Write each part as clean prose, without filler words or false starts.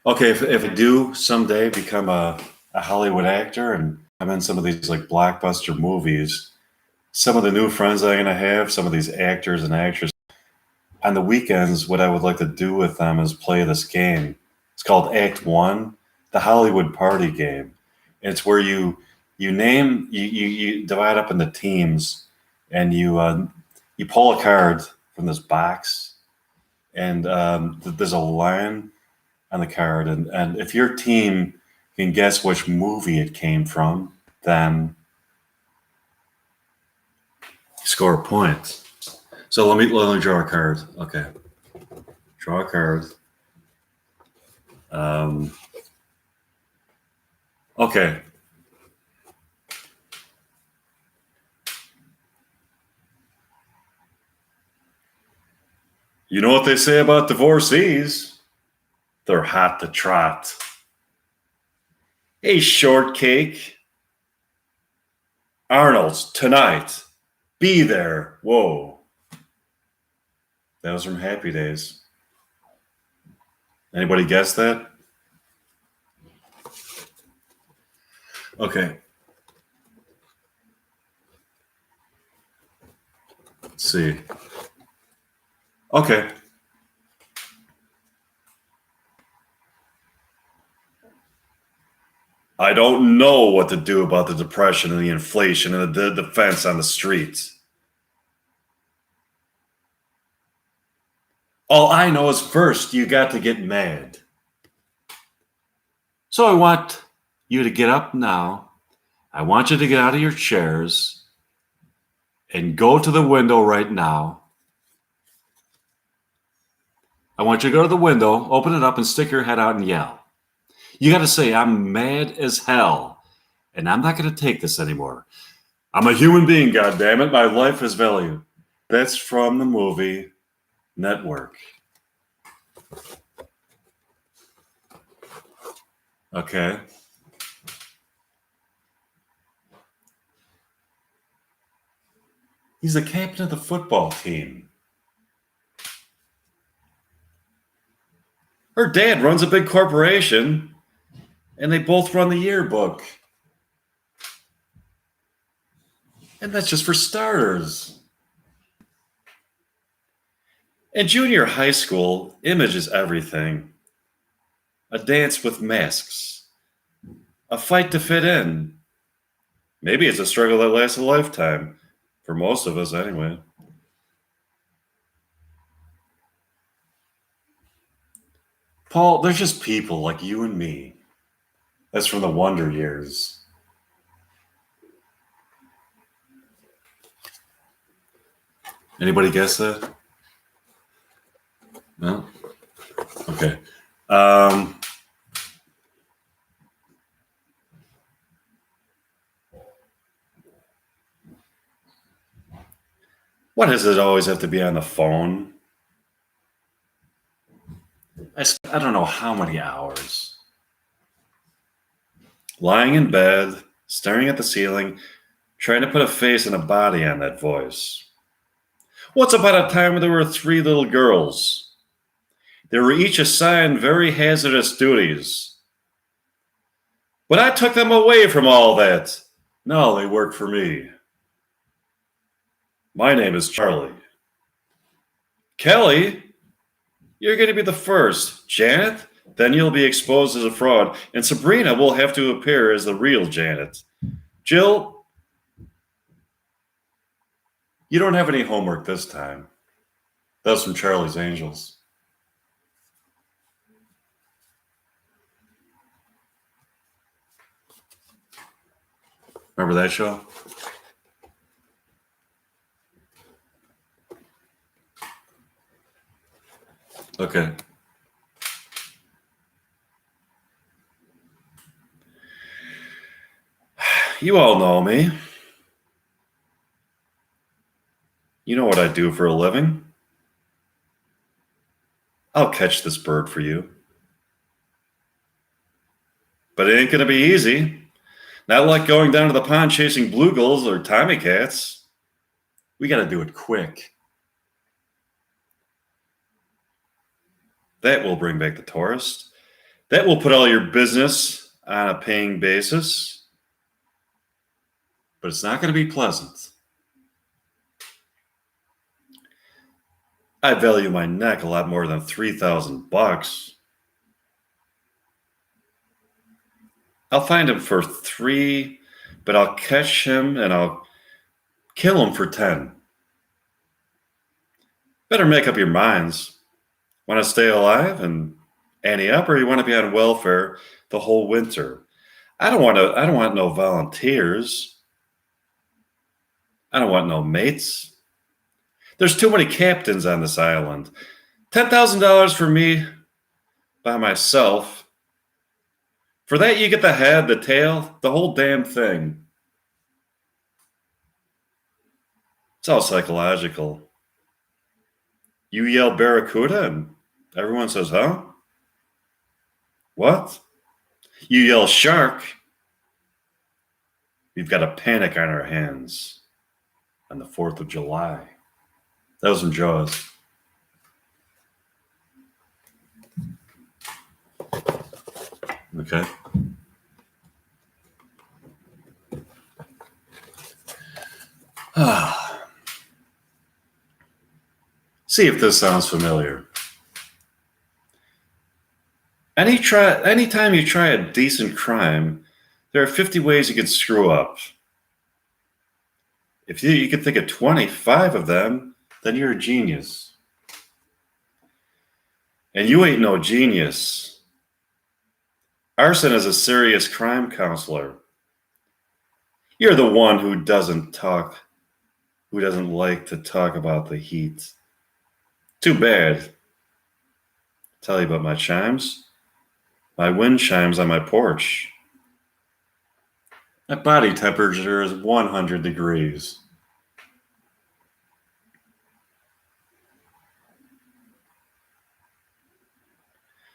Okay, if I do someday become a Hollywood actor and I'm in some of these like blockbuster movies, some of the new friends I'm gonna have, some of these actors and actresses, on the weekends, what I would like to do with them is play this game. It's called Act One, the Hollywood Party Game. And it's where you divide up into teams and you pull a card from this box and there's a line on the card, and if your team can guess which movie it came from, then you score a point. So let me draw a card. Okay, draw a card. Um, okay. You know what they say about divorcees? They're hot to trot. Hey, shortcake. Arnold's tonight. Be there. Whoa. That was from Happy Days. Anybody guess that? Okay. Let's see. Okay. I don't know what to do about the depression and the inflation and the defense on the streets. All I know is first you got to get mad. So I want you to get up now. I want you to get out of your chairs and go to the window right now. I want you to go to the window, open it up, and stick your head out and yell. You got to say, I'm mad as hell, and I'm not going to take this anymore. I'm a human being, goddammit. My life has value. That's from the movie Network. Okay. He's the captain of the football team. Her dad runs a big corporation, and they both run the yearbook. And that's just for starters. In junior high school, image is everything. A dance with masks. A fight to fit in. Maybe it's a struggle that lasts a lifetime. For most of us, anyway. Paul, they're just people like you and me. That's from the Wonder Years. Anybody guess that? No? Okay. Why does it always have to be on the phone? I don't know how many hours. Lying in bed, staring at the ceiling, trying to put a face and a body on that voice. Once upon a time, there were 3 little girls. They were each assigned very hazardous duties. But I took them away from all that. Now they work for me. My name is Charlie. Kelly, you're going to be the first. Janet, then you'll be exposed as a fraud. And Sabrina will have to appear as the real Janet. Jill, you don't have any homework this time. That was from Charlie's Angels. Remember that show? Okay. You all know me. You know what I do for a living. I'll catch this bird for you. But it ain't going to be easy. Not like going down to the pond chasing bluegills or tommy cats. We got to do it quick. That will bring back the tourist. That will put all your business on a paying basis, but it's not going to be pleasant. I value my neck a lot more than $3,000. I'll find him for 3, but I'll catch him and I'll kill him for 10. Better make up your minds. Want to stay alive and ante up, or you want to be on welfare the whole winter? I don't want no volunteers. I don't want no mates. There's too many captains on this island. $10,000 for me by myself. For that, you get the head, the tail, the whole damn thing. It's all psychological. You yell barracuda and everyone says, huh? What? You yell shark. We've got a panic on our hands on the 4th of July. That was from Jaws. Okay. See if this sounds familiar. Anytime you try a decent crime, there are 50 ways you could screw up. If you could think of 25 of them, then you're a genius. And you ain't no genius. Arson is a serious crime counselor. You're the one who doesn't like to talk about the heat. Too bad. Tell you about my chimes. My wind chimes on my porch. My body temperature is 100 degrees.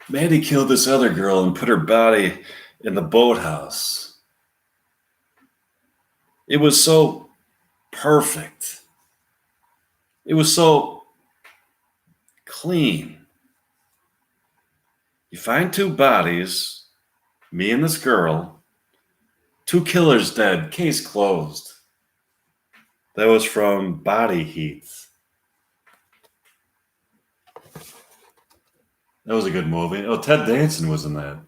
Maddie killed this other girl and put her body in the boathouse. It was so perfect. It was so clean. You find 2 bodies, me and this girl, 2 killers dead, case closed. That was from Body Heat. That was a good movie. Oh, Ted Danson was in that.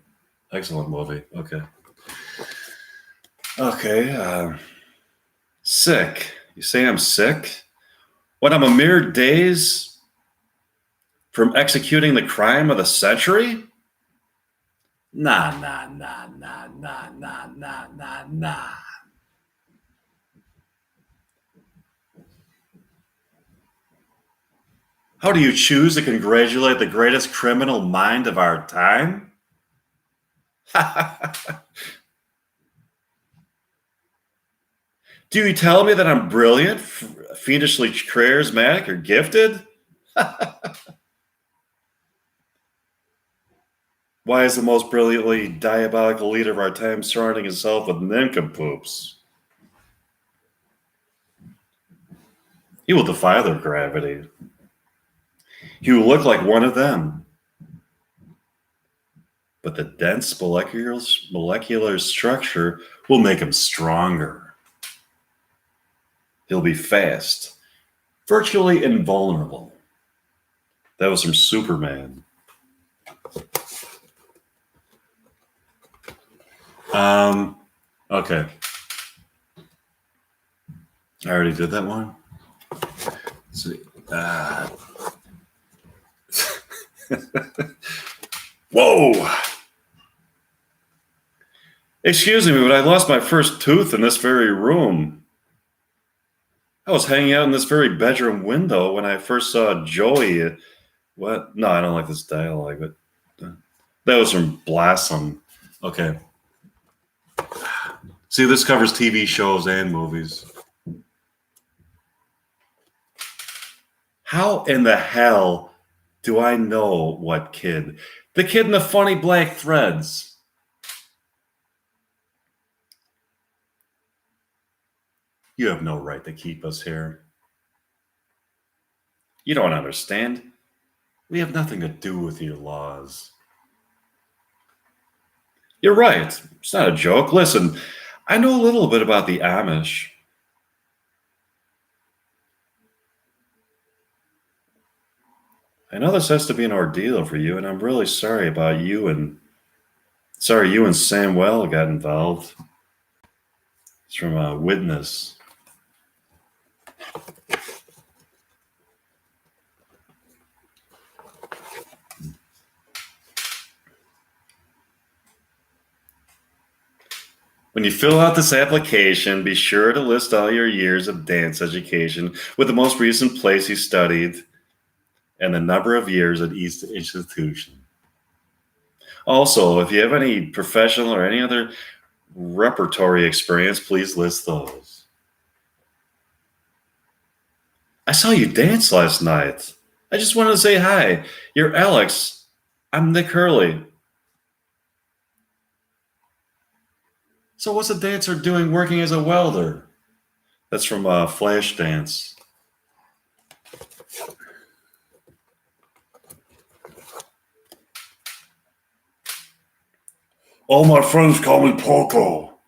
Excellent movie. Okay. Sick. You say I'm sick? When I'm a mere days from executing the crime of the century? Nah. How do you choose to congratulate the greatest criminal mind of our time? Do you tell me that I'm brilliant, fiendishly charismatic, or gifted? Why is the most brilliantly diabolical leader of our time surrounding himself with nincompoops? He will defy their gravity. He will look like one of them. But the dense molecular structure will make him stronger. He'll be fast, virtually invulnerable. That was from Superman. Okay. I already did that one. Let's see. Whoa! Excuse me, but I lost my first tooth in this very room. I was hanging out in this very bedroom window when I first saw Joey. What? No, I don't like this dialogue, but that was from Blossom. Okay. See, this covers TV shows and movies. How in the hell do I know what kid? The kid in the funny black threads. You have no right to keep us here. You don't understand. We have nothing to do with your laws. You're right. It's not a joke. Listen, I know a little bit about the Amish. I know this has to be an ordeal for you, and I'm really sorry about you and sorry you and Samuel got involved. It's from a witness. When you fill out this application, be sure to list all your years of dance education with the most recent place you studied and the number of years at each institution. Also, if you have any professional or any other repertory experience, please list those. I saw you dance last night. I just wanted to say hi. You're Alex. I'm Nick Hurley. So, what's a dancer doing working as a welder? That's from Flashdance. All my friends call me Poco.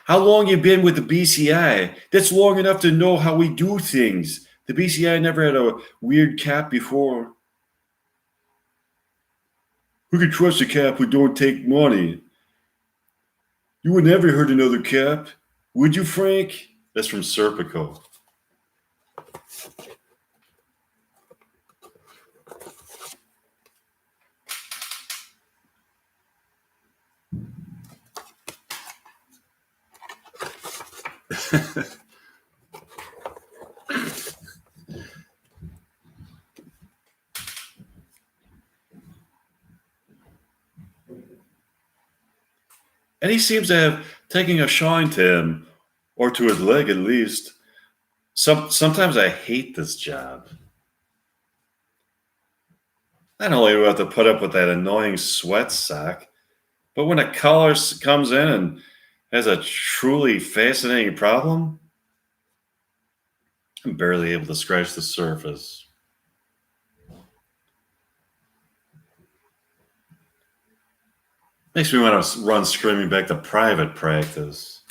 How long you been with the BCI? That's long enough to know how we do things. The BCI never had a weird cap before. Who can trust a cap who don't take money? You would never hurt another cap, would you, Frank? That's from Serpico. And he seems to have taken a shine to him, or to his leg at least. Sometimes I hate this job. Not only do I have to put up with that annoying sweat sock, but when a caller comes in and has a truly fascinating problem, I'm barely able to scratch the surface. Makes me want to run screaming back to private practice.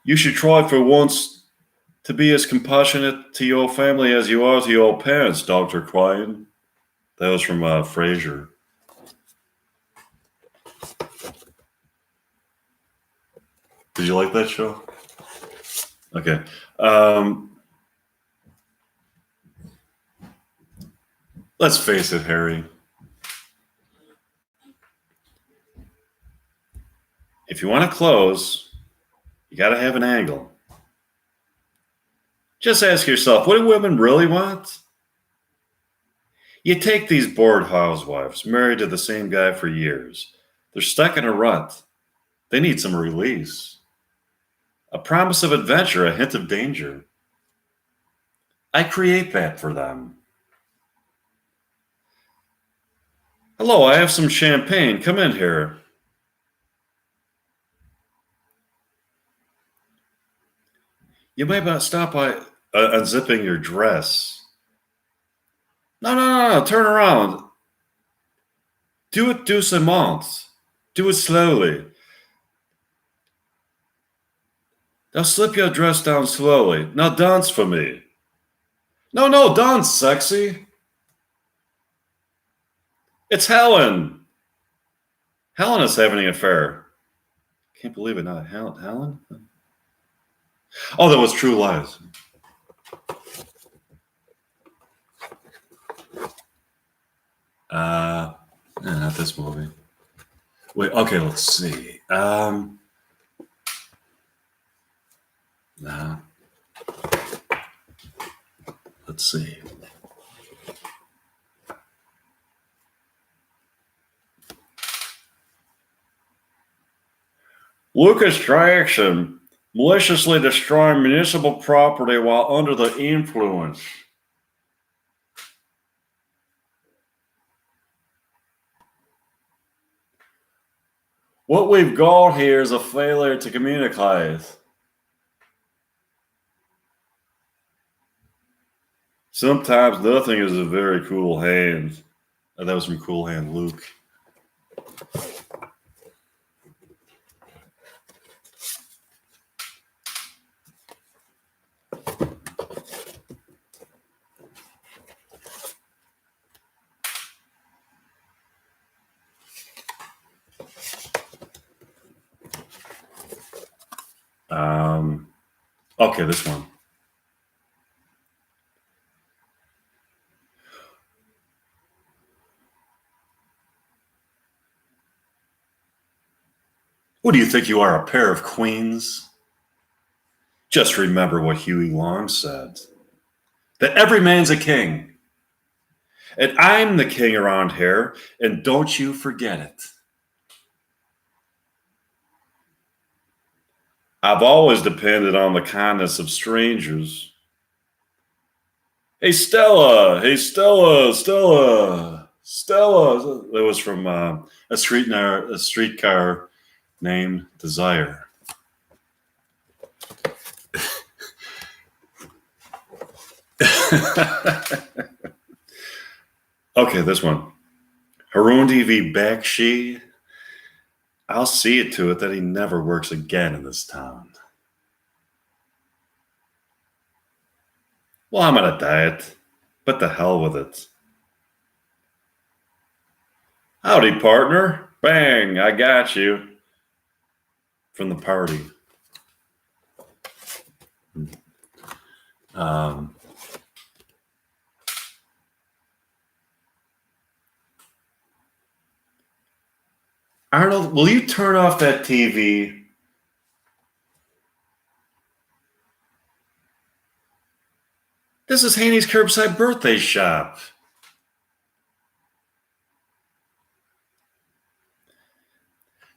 You should try for once to be as compassionate to your family as you are to your parents, Dr. Quine. That was from Frasier. Did you like that show? Okay. Let's face it, Harry. If you want to close, you got to have an angle. Just ask yourself, what do women really want? You take these bored housewives, married to the same guy for years. They're stuck in a rut. They need some release. A promise of adventure, a hint of danger. I create that for them. Hello, I have some champagne. Come in here. You might not stop by unzipping your dress. No. Turn around. Do it doucement. Do it slowly. Now slip your dress down slowly. Now dance for me. No, dance, sexy. It's Helen. Helen is having an affair. Can't believe it, not Helen? Oh, that was True Lies. Not this movie. Wait, okay, let's see. Nah. Let's see. Lucas Jackson maliciously destroying municipal property while under the influence. What we've got here is a failure to communicate. Sometimes nothing is a very cool hand. That was from Cool Hand Luke. Okay, this one. Who do you think you are, a pair of queens? Just remember what Huey Long said, that every man's a king. And I'm the king around here, and don't you forget it. I've always depended on the kindness of strangers. Hey, Stella! Hey, Stella! Stella! Stella! That was from a streetcar named Desire. Okay, this one. Harundi v. Bakshi. I'll see it to it that he never works again in this town. Well, I'm on a diet, but the hell with it. Howdy, partner. Bang, I got you. From the party. Arnold, will you turn off that TV? This is Haney's Curbside Birthday Shop.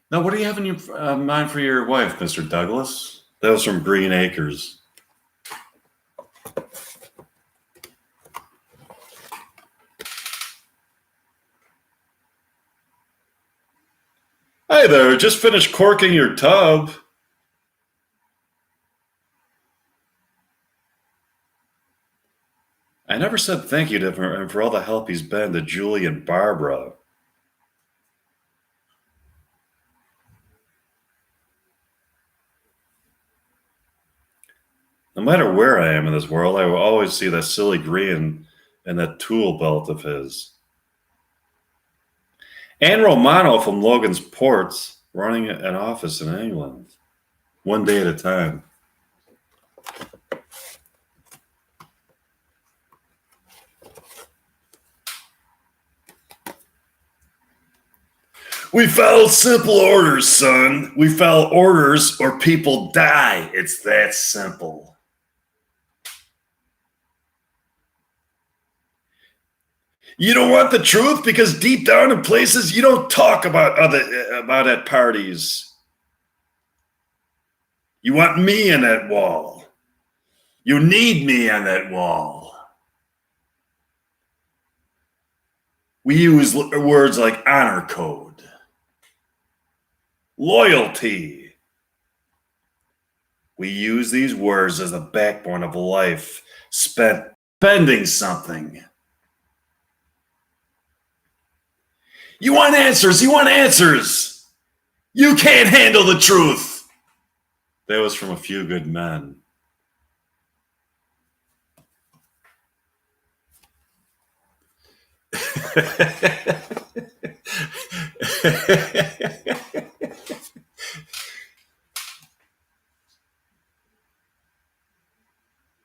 Now, what do you have in your mind for your wife, Mr. Douglas? That was from Green Acres. Hey there, just finished corking your tub. I never said thank you to him for all the help he's been to Julie and Barbara. No matter where I am in this world, I will always see that silly green and that tool belt of his. Anne Romano from Logan's Ports running an office in England. One day at a time. We follow simple orders, son. We follow orders or people die. It's that simple. You don't want the truth because deep down in places you don't talk about at parties. You want me on that wall. You need me on that wall. We use words like honor code, loyalty. We use these words as the backbone of life spent spending something. You want answers. You want answers. You can't handle the truth. That was from A Few Good Men.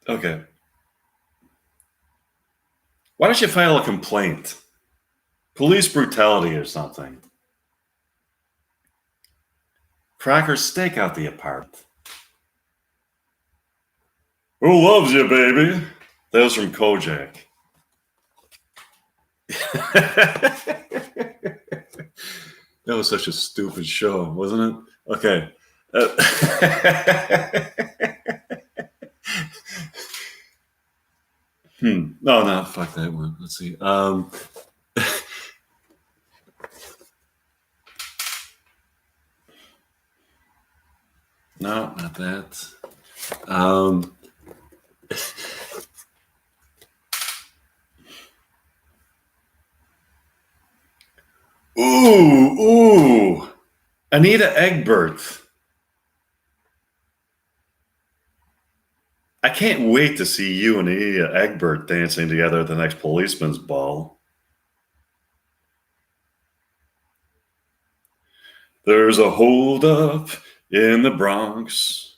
Okay. Why don't you file a complaint? Police brutality or something. Crocker, stake out the apartment. Who loves you, baby? That was from Kojak. That was such a stupid show, wasn't it? Okay. No, fuck that one. Let's see. No, not that. Ooh. Anita Egbert. I can't wait to see you and Anita Egbert dancing together at the next policeman's ball. There's a holdup in the Bronx.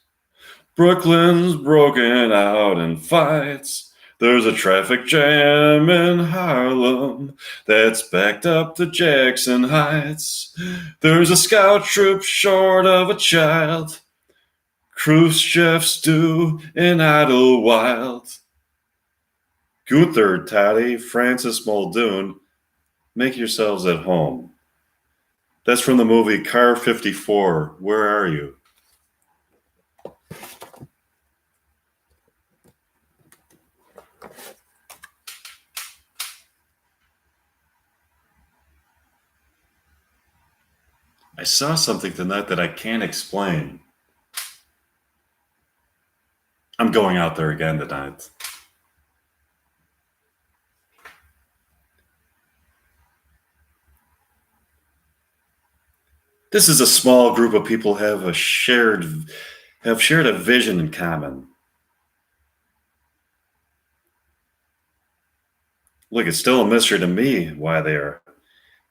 Brooklyn's broken out in fights. There's a traffic jam in Harlem that's backed up to Jackson Heights. There's a scout troop short of a child. Khrushchev stew in Idlewild. Gunther, Titty, Francis Muldoon, make yourselves at home. That's from the movie Car 54. Where are you? I saw something tonight that I can't explain. I'm going out there again tonight. This is a small group of people have shared a vision in common. Look, it's still a mystery to me why they are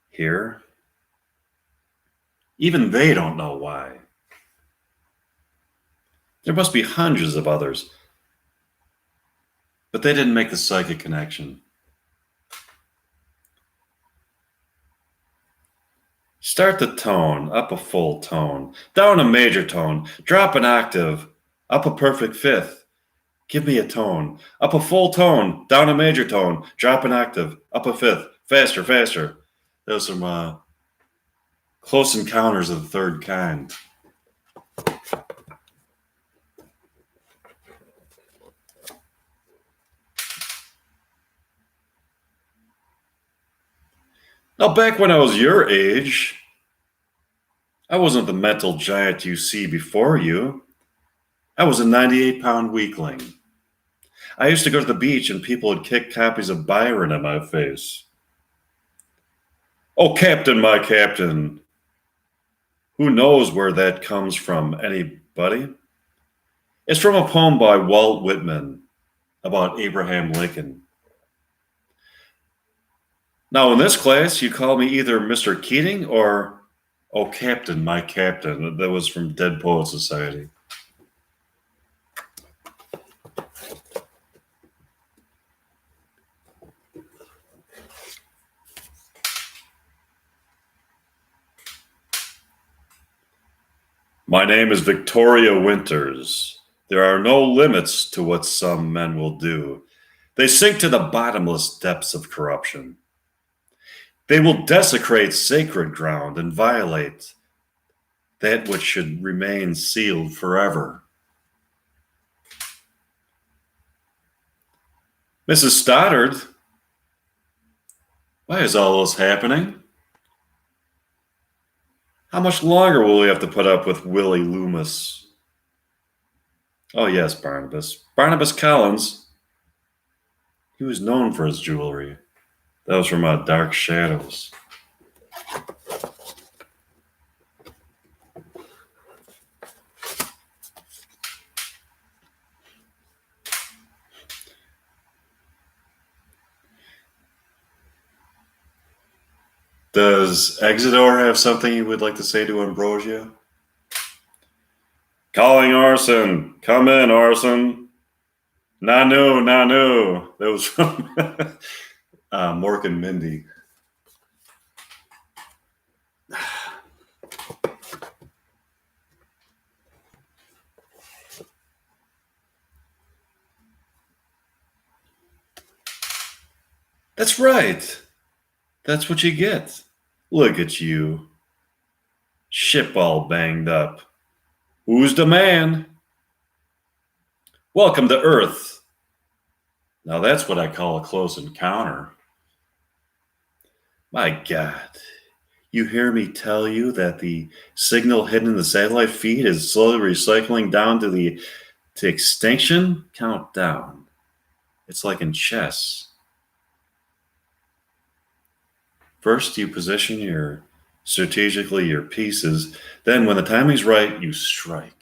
here. Even they don't know why. There must be hundreds of others, but they didn't make the psychic connection. Start the tone, up a full tone, down a major tone, drop an octave, up a perfect fifth. Give me a tone, up a full tone, down a major tone, drop an octave, up a fifth, faster, faster. Those are some Close Encounters of the Third Kind. Now, back when I was your age, I wasn't the mental giant you see before you. I was a 98-pound weakling. I used to go to the beach and people would kick copies of Byron in my face. Oh, Captain, my Captain. Who knows where that comes from? Anybody? It's from a poem by Walt Whitman about Abraham Lincoln. Now, in this class, you call me either Mr. Keating or, oh, Captain, my Captain. That was from Dead Poet Society. My name is Victoria Winters. There are no limits to what some men will do. They sink to the bottomless depths of corruption. They will desecrate sacred ground and violate that which should remain sealed forever. Mrs. Stoddard, why is all this happening? How much longer will we have to put up with Willie Loomis? Oh, yes, Barnabas. Barnabas Collins. He was known for his jewelry. That was from Dark Shadows. Does Exidor have something you would like to say to Ambrosia? Calling Orson. Come in, Orson. Nanu, Nanu. That was from Mork and Mindy. That's right. That's what you get. Look at you. Ship all banged up. Who's the man? Welcome to Earth. Now that's what I call a close encounter. My God. You hear me tell you that the signal hidden in the satellite feed is slowly recycling down to extinction? Count down. It's like in chess. First, you position your strategically your pieces. Then, when the timing's right, you strike.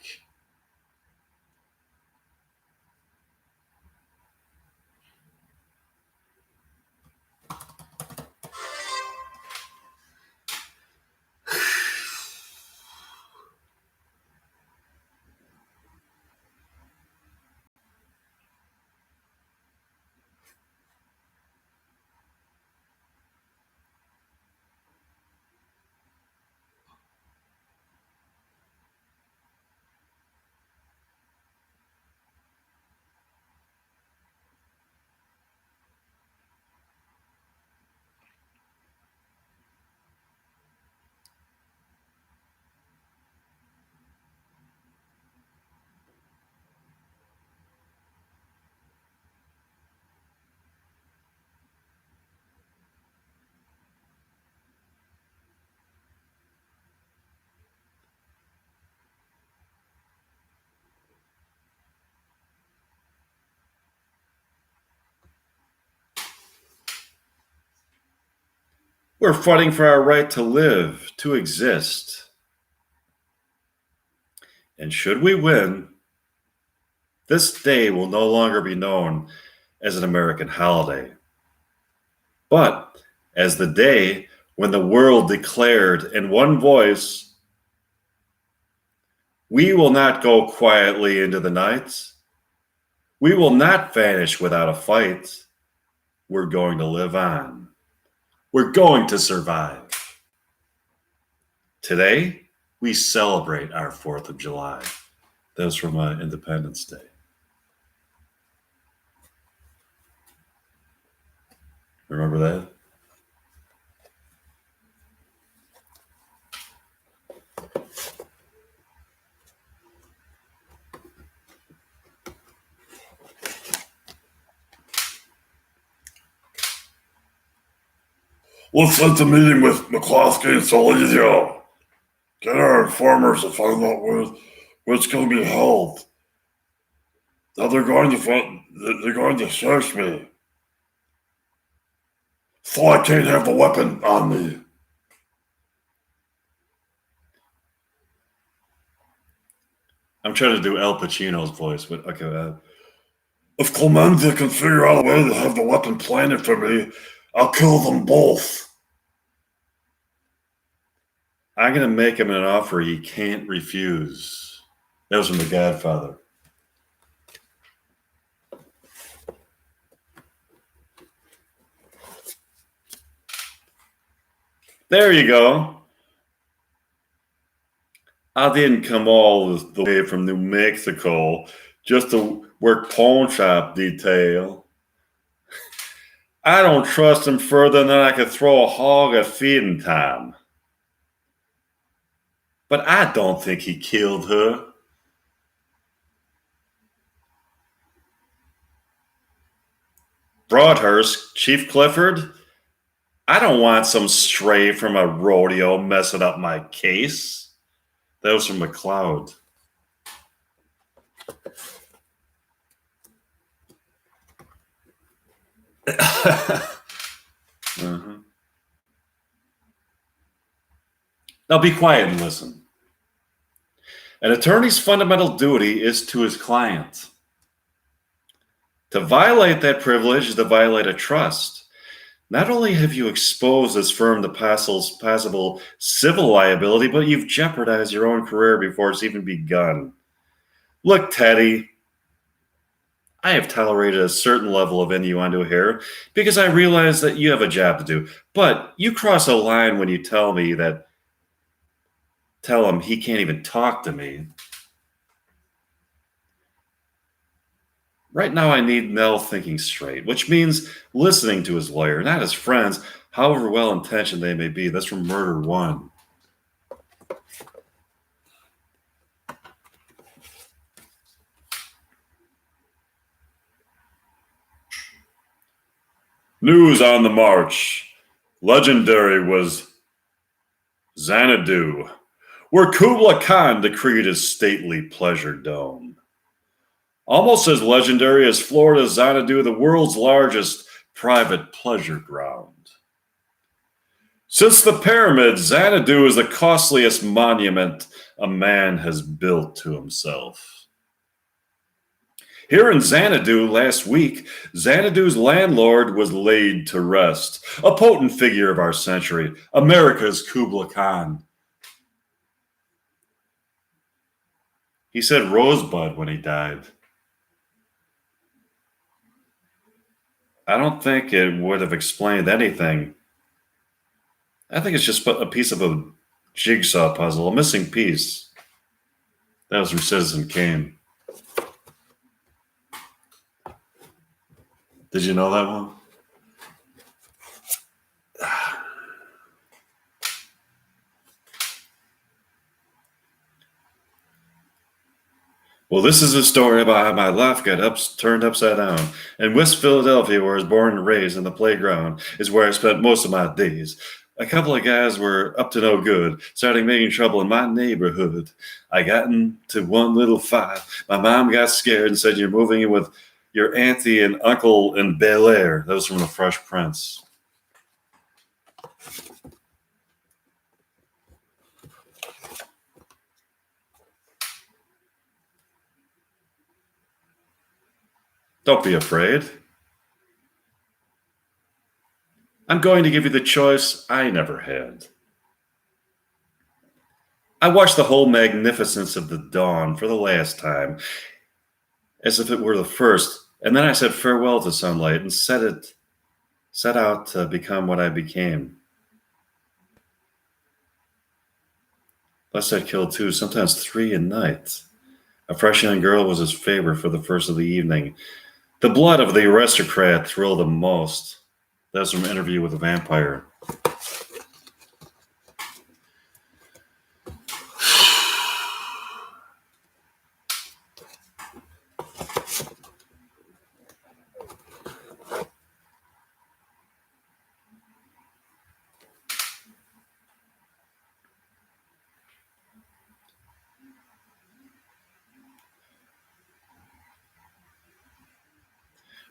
We're fighting for our right to live, to exist. And should we win, this day will no longer be known as an American holiday, but as the day when the world declared in one voice, "We will not go quietly into the night. We will not vanish without a fight. We're going to live on. We're going to survive." Today, we celebrate our 4th of July. That was from Independence Day. Remember that? Let's set the meeting with McCloskey and Solizio. Get our informers to find out where it's going to be held. Now they're going to search me. So I can't have the weapon on me. I'm trying to do Al Pacino's voice, but okay. If Clemenza can figure out a way to have the weapon planted for me, I'll kill them both. I'm going to make him an offer he can't refuse. That was from The Godfather. There you go. I didn't come all the way from New Mexico just to work pawn shop detail. I don't trust him further than I could throw a hog at feeding time. But I don't think he killed her. Broadhurst, Chief Clifford, I don't want some stray from a rodeo messing up my case. That was from McLeod. Uh-huh. Now be quiet and listen. An attorney's fundamental duty is to his client. To violate that privilege is to violate a trust. Not only have you exposed this firm to possible civil liability, but you've jeopardized your own career before it's even begun. Look, Teddy, I have tolerated a certain level of innuendo here because I realize that you have a job to do. But you cross a line when you tell him he can't even talk to me. Right now, I need Nell thinking straight, which means listening to his lawyer, not his friends, however well-intentioned they may be. That's from Murder One. News on the march. Legendary was Xanadu, where Kublai Khan decreed his stately pleasure dome. Almost as legendary as Florida's Xanadu, the world's largest private pleasure ground. Since the pyramids, Xanadu is the costliest monument a man has built to himself. Here in Xanadu last week, Xanadu's landlord was laid to rest, a potent figure of our century, America's Kubla Khan. He said Rosebud when he died. I don't think it would have explained anything. I think it's just a piece of a jigsaw puzzle, a missing piece. That was from Citizen Kane. Did you know that one? Well, this is a story about how my life got turned upside down. In West Philadelphia, where I was born and raised, in the playground is where I spent most of my days. A couple of guys were up to no good, starting making trouble in my neighborhood. I got into one little fight. My mom got scared and said, "You're moving in with your auntie and uncle in Bel Air." That was from The Fresh Prince. Don't be afraid. I'm going to give you the choice I never had. I watched the whole magnificence of the dawn for the last time, as if it were the first, and then I said farewell to sunlight and set out to become what I became. Lest I killed two, sometimes three a night. A fresh young girl was his favorite for the first of the evening. The blood of the aristocrat thrilled him most. That's from Interview with a Vampire.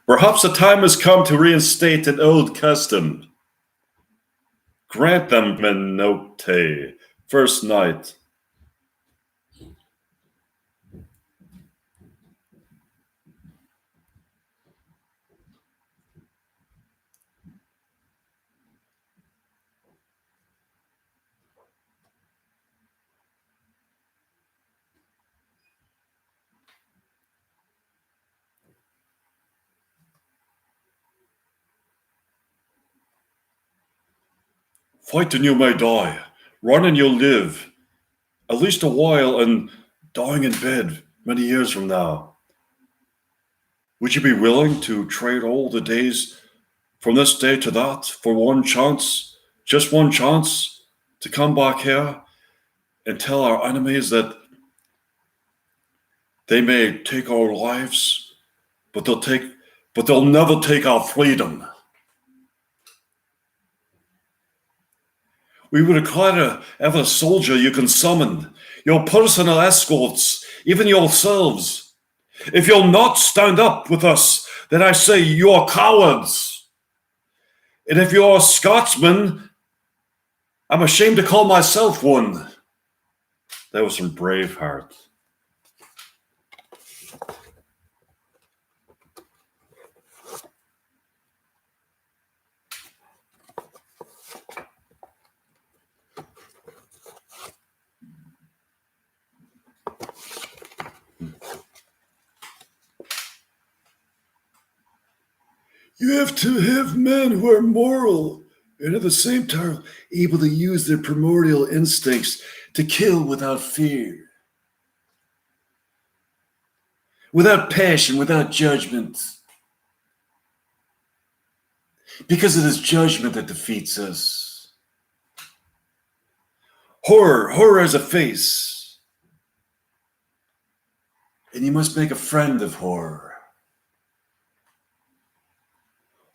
Perhaps the time has come to reinstate an old custom. Grant them menote, first night. Fight and you may die. Run and you'll live. At least a while, and dying in bed many years from now. Would you be willing to trade all the days from this day to that for one chance, just one chance, to come back here and tell our enemies that they may take our lives, but they'll never take our freedom? We would require every soldier you can summon, your personal escorts, even yourselves. If you'll not stand up with us, then I say you're cowards. And if you're a Scotsman, I'm ashamed to call myself one. That was from Braveheart. You have to have men who are moral and at the same time able to use their primordial instincts to kill without fear, without passion, without judgment. Because it is judgment that defeats us. Horror has a face. And you must make a friend of horror.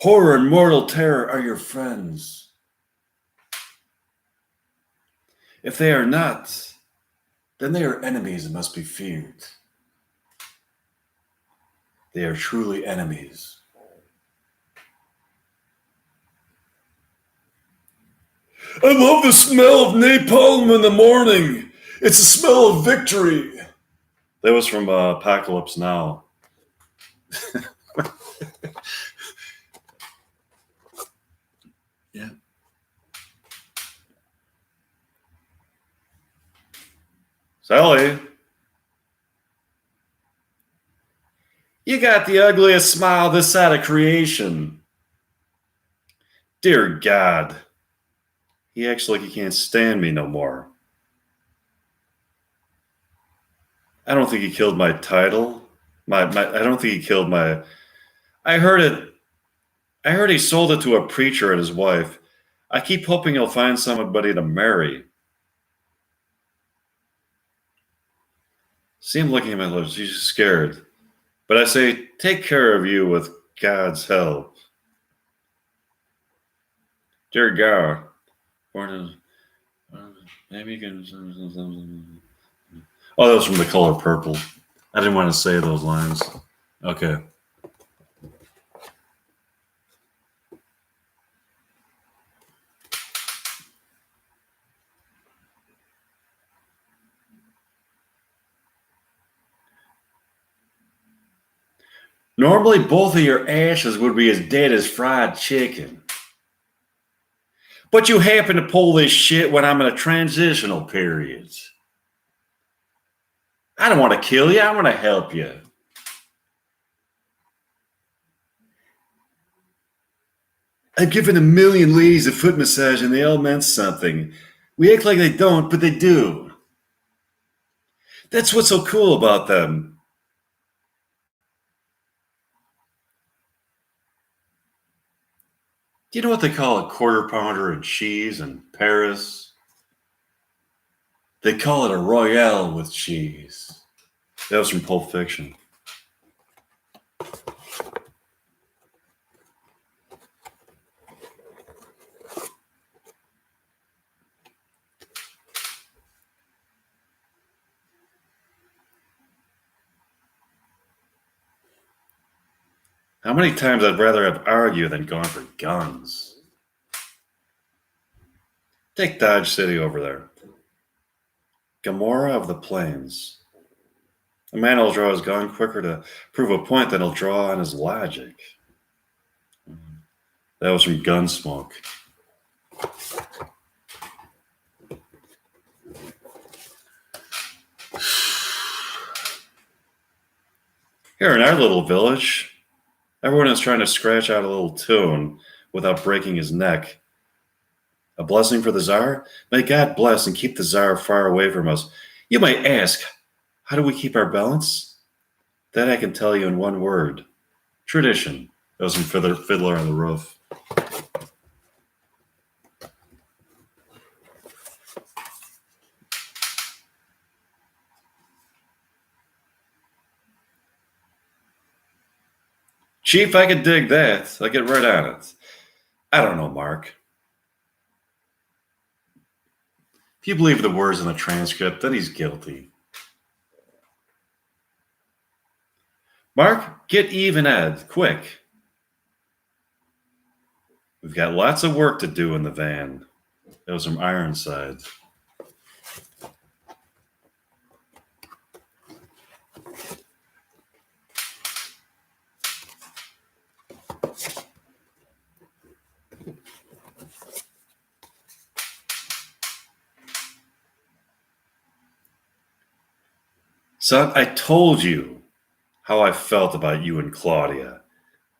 Horror and mortal terror are your friends. If they are not, then they are enemies and must be feared. They are truly enemies. I love the smell of napalm in the morning. It's the smell of victory. That was from Apocalypse Now. Yeah. Sally, you got the ugliest smile this side of creation. Dear God. He acts like he can't stand me no more. I don't think he killed my title. I don't think he killed my. I heard it. I heard he sold it to a preacher and his wife. I keep hoping he'll find somebody to marry. See him looking at my lips. He's scared. But I say, take care of you with God's help. Dear God. Maybe you can. Oh, that was from The Color Purple. I didn't want to say those lines. Okay. Normally, both of your ashes would be as dead as fried chicken. But you happen to pull this shit when I'm in a transitional period. I don't want to kill you. I want to help you. I've given a million ladies a foot massage and they all meant something. We act like they don't, but they do. That's what's so cool about them. Do you know what they call a quarter pounder and cheese in Paris? They call it a Royale with cheese. That was from Pulp Fiction. How many times I'd rather have argued than gone for guns? Take Dodge City over there. Gomorrah of the Plains. A man will draw his gun quicker to prove a point than he'll draw on his logic. That was from Gunsmoke. Here in our little village, everyone is trying to scratch out a little tune without breaking his neck. A blessing for the Tsar? May God bless and keep the Tsar far away from us. You might ask, how do we keep our balance? That I can tell you in one word. Tradition. That was from Fiddler on the Roof. Chief, I could dig that. I'll get right on it. I don't know, Mark. If you believe the words in the transcript, then he's guilty. Mark, get even, Ed, quick. We've got lots of work to do in the van. That was from Ironside. Son, I told you how I felt about you and Claudia.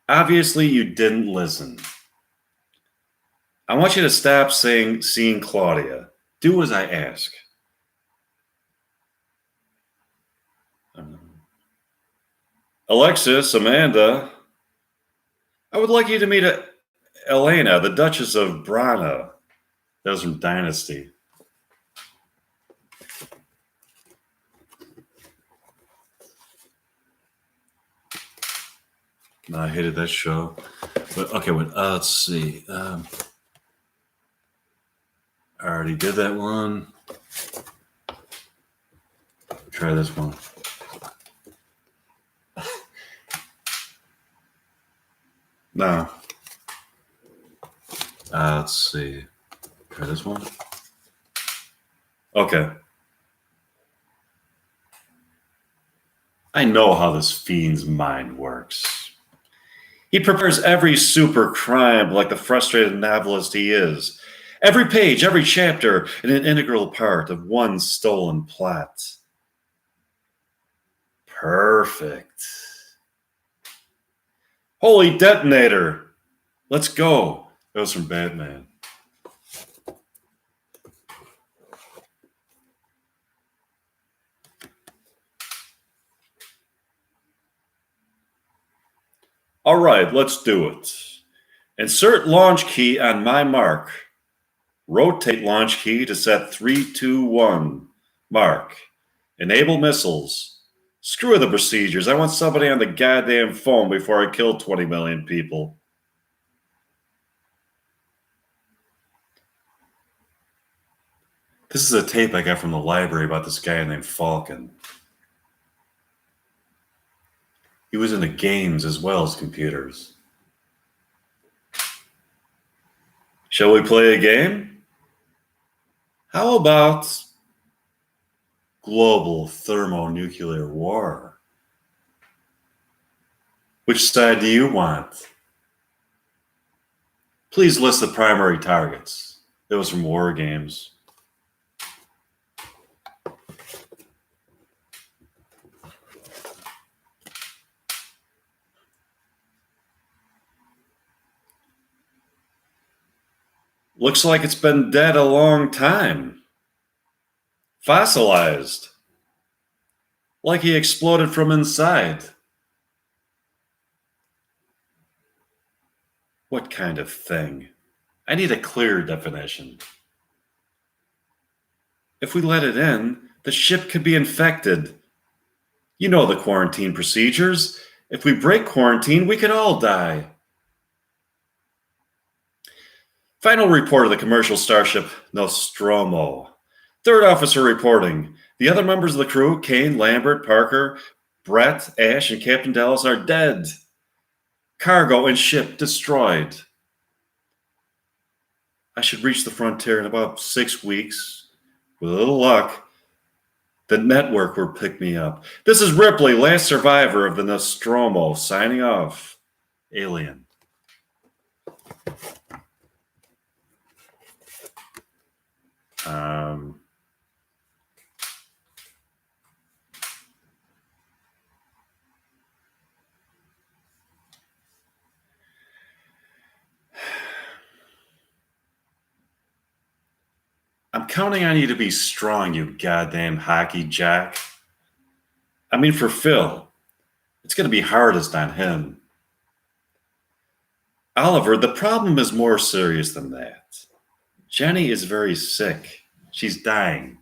Obviously, you didn't listen. I want you to stop seeing Claudia. Do as I ask. Alexis, Amanda, I would like you to meet Elena, the Duchess of Brana. That was from Dynasty. No, I hated that show. But okay, let's see. I already did that one. Try this one. No. Let's see. Try this one. Okay. I know how this fiend's mind works. He prepares every super crime like the frustrated novelist he is. Every page, every chapter, an integral part of one stolen plot. Perfect. Holy detonator! Let's go. That was from Batman. All right, let's do it. Insert launch key on my mark. Rotate launch key to set 3, 2, 1. Mark. Enable missiles. Screw the procedures. I want somebody on the goddamn phone before I kill 20 million people. This is a tape I got from the library about this guy named Falcon. He was into games as well as computers. Shall we play a game? How about global thermonuclear war? Which side do you want? Please list the primary targets. It was from War Games. Looks like it's been dead a long time. Fossilized. Like he exploded from inside. What kind of thing? I need a clear definition. If we let it in, the ship could be infected. You know the quarantine procedures. If we break quarantine, we could all die. Final report of the commercial starship Nostromo. Third officer reporting. The other members of the crew, Kane, Lambert, Parker, Brett, Ash, and Captain Dallas, are dead. Cargo and ship destroyed. I should reach the frontier in about 6 weeks. With a little luck, the network will pick me up. This is Ripley, last survivor of the Nostromo, signing off. Alien. I'm counting on you to be strong, you goddamn hockey jack. I mean, for Phil, it's going to be hardest on him. Oliver, the problem is more serious than that. Jenny is very sick. She's dying.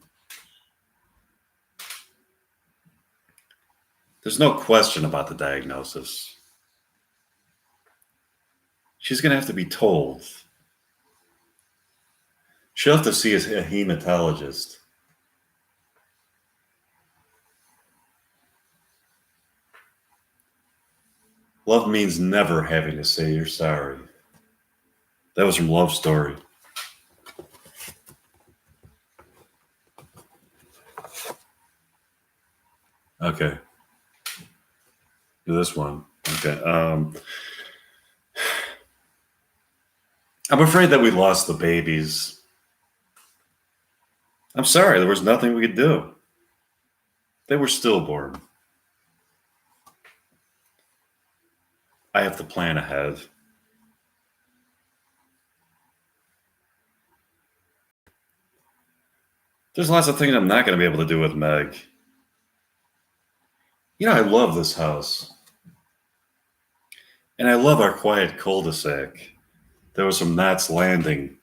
There's no question about the diagnosis. She's going to have to be told. She'll have to see a hematologist. Love means never having to say you're sorry. That was from Love Story. Okay. Do this one. Okay. I'm afraid that we lost the babies. I'm sorry, there was nothing we could do. They were stillborn. I have to plan ahead. There's lots of things I'm not going to be able to do with Meg. You know, I love this house. And I love our quiet cul-de-sac. There was some Knots Landing.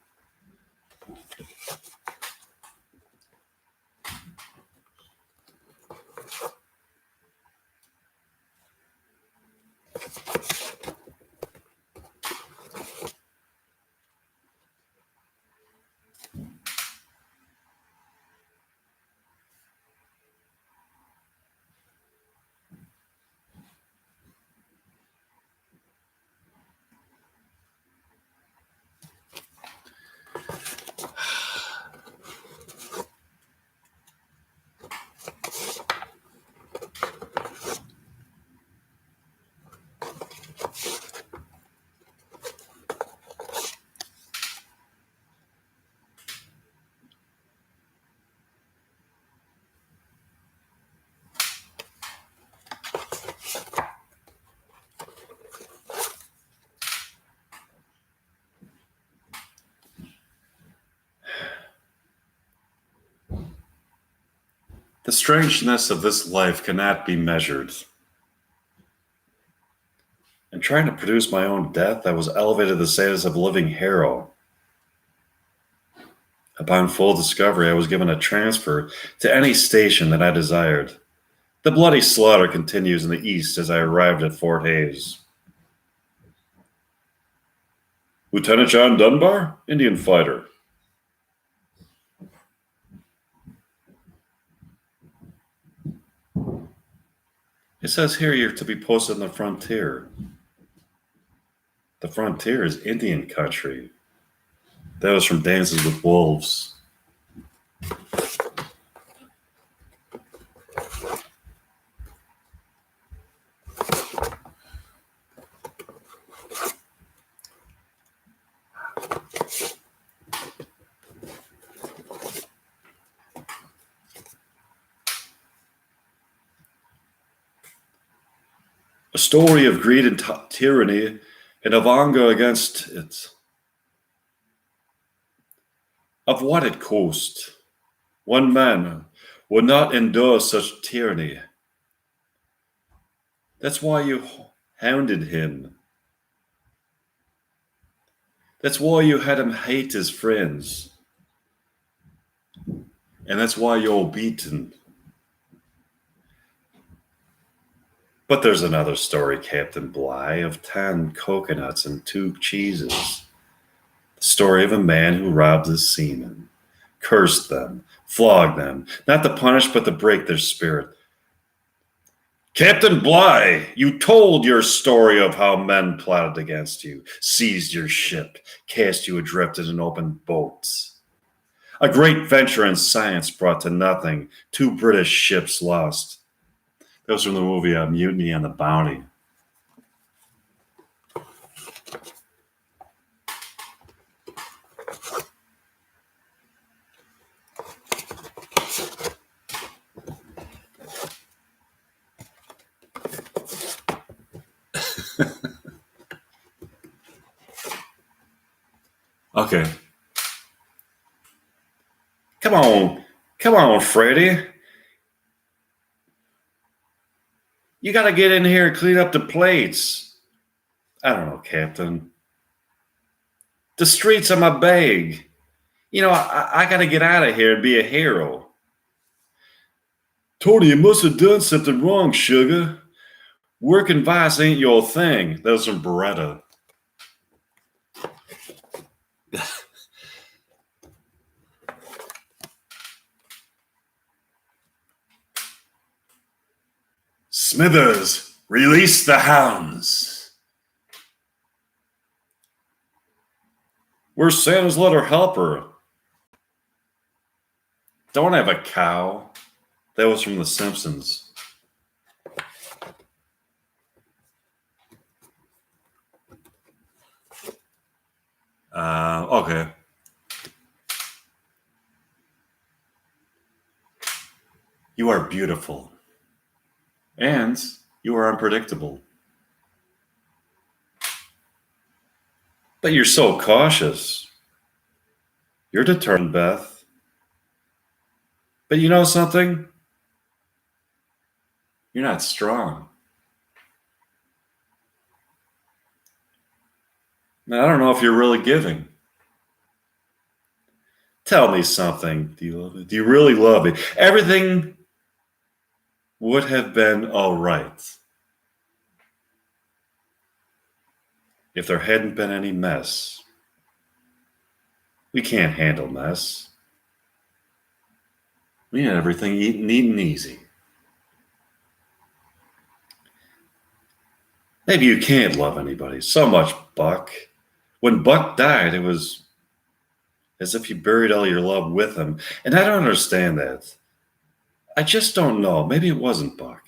The strangeness of this life cannot be measured. In trying to produce my own death, I was elevated to the status of living hero. Upon full discovery, I was given a transfer to any station that I desired. The bloody slaughter continues in the east as I arrived at Fort Hays. Lieutenant John Dunbar, Indian fighter. It says here you're to be posted on the frontier. The frontier is Indian country. That was from Dances with Wolves. A story of greed and tyranny, and of anger against it. Of what it cost. One man would not endure such tyranny. That's why you hounded him. That's why you had him hate his friends. And that's why you're beaten. But there's another story, Captain Bligh, of 10 coconuts and 2 cheeses. The story of a man who robbed his seamen, cursed them, flogged them, not to punish but to break their spirit. Captain Bligh, you told your story of how men plotted against you, seized your ship, cast you adrift in an open boat. A great venture in science brought to nothing, 2 British ships lost. That was from the movie Mutiny on the Bounty. Okay. Come on, Freddy. You got to get in here and clean up the plates. I don't know, Captain. The streets are my bag. You know, I got to get out of here and be a hero. Tony, you must have done something wrong, sugar. Working vice ain't your thing. That was from Beretta. Smithers, release the hounds. Where's Santa's little helper? Don't have a cow. That was from The Simpsons. Okay. You are beautiful. And you are unpredictable. But you're so cautious. You're determined, Beth. But you know something? You're not strong. And I don't know if you're really giving. Tell me something. Do you love it? Do you really love it? Everything would have been all right if there hadn't been any mess. We can't handle mess. We need everything neat and easy. Maybe you can't love anybody so much, Buck. When Buck died, it was as if you buried all your love with him. And I don't understand that. I just don't know. Maybe it wasn't Buck.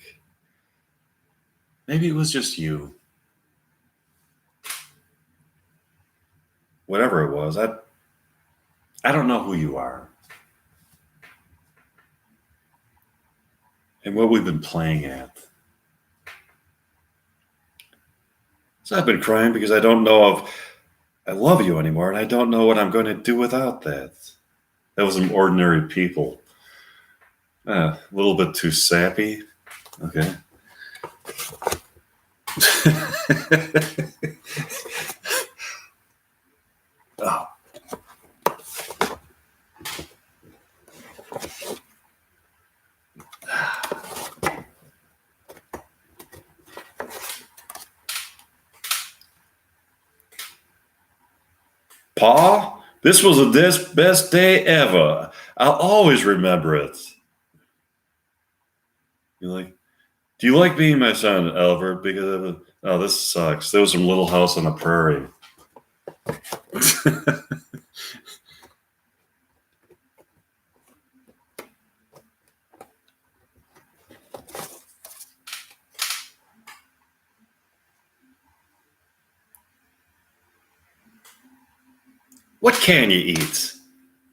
Maybe it was just you. Whatever it was, I don't know who you are. And what we've been playing at. So I've been crying because I don't know if I love you anymore, and I don't know what I'm going to do without that. That was some Ordinary People. A little bit too sappy. Okay. Oh. Pa, this was the best day ever. I'll always remember it. You like? Do you like being my son, Albert? Because of it? Oh, this sucks. There was some Little House on the Prairie. What can you eat?